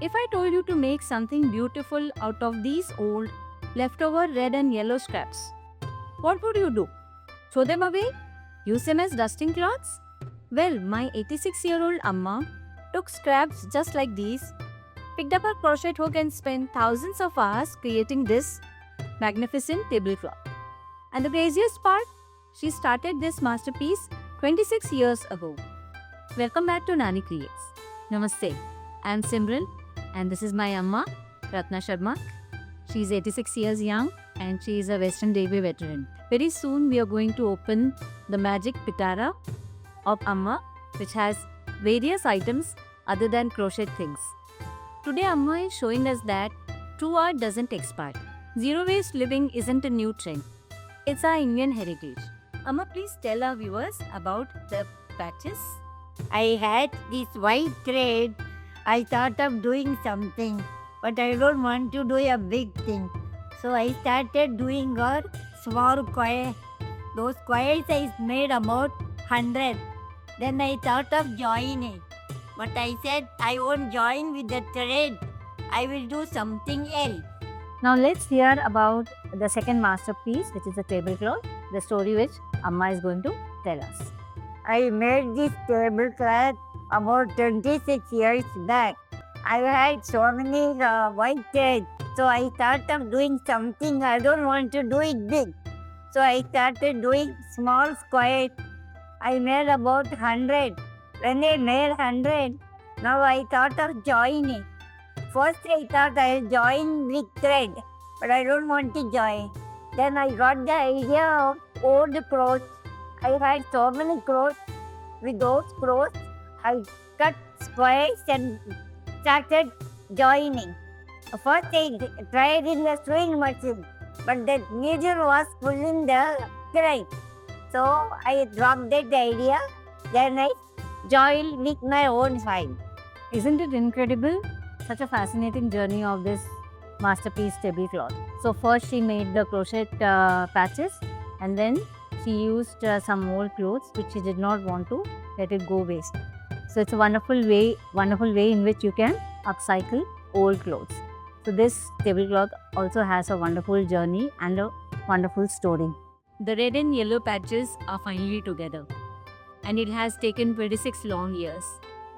If I told you to make something beautiful out of these old, leftover red and yellow scraps, what would you do? Throw them away? Use them as dusting cloths? Well, my 86-year-old Amma took scraps just like these, picked up a crochet hook and spent thousands of hours creating this magnificent tablecloth. And the craziest part, she started this masterpiece 26 years ago. Welcome back to Nani Creates. Namaste. I am Simran and this is my Amma, Ratna Sharma. She is 86 years young and she is a Western Railway veteran. Very soon we are going to open the magic pitara of Amma, which has various items other than crochet things. Today Amma is showing us that true art doesn't expire. Zero waste living isn't a new trend. It's our Indian heritage. Amma, please tell our viewers about the patches. I had this white thread. I thought of doing something, but I don't want to do a big thing. So I started doing a small coil. Those coils I made about 100. Then I thought of joining. But I said I won't join with the thread. I will do something else. Now let's hear about the second masterpiece, which is the tablecloth, the story which Amma is going to tell us. I made this tablecloth about 26 years back. I had so many white threads, so I thought of doing something. I don't want to do it big. So I started doing small squares. I made about 100. When I made 100, now I thought of joining. First I thought I'll join with thread, but I don't want to join. Then I got the idea of old clothes. I had so many clothes. With those clothes, I cut squares and started joining. First I tried in the sewing machine, but the needle was pulling the thread. So I dropped that idea. Then I joined with my own hand. Isn't it incredible? Such a fascinating journey of this masterpiece tablecloth. So first she made the crochet patches and then she used some old clothes which she did not want to let it go waste. So it's a wonderful way in which you can upcycle old clothes. So this tablecloth also has a wonderful journey and a wonderful story. The red and yellow patches are finally together and it has taken 26 long years.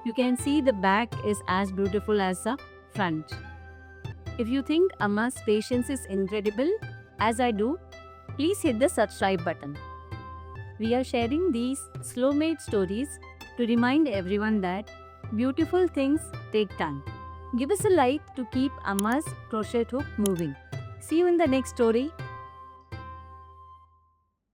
You can see the back is as beautiful as the front. If you think Amma's patience is incredible, as I do, please hit the subscribe button. We are sharing these slow-made stories to remind everyone that beautiful things take time. Give us a like to keep Amma's crochet hook moving. See you in the next story.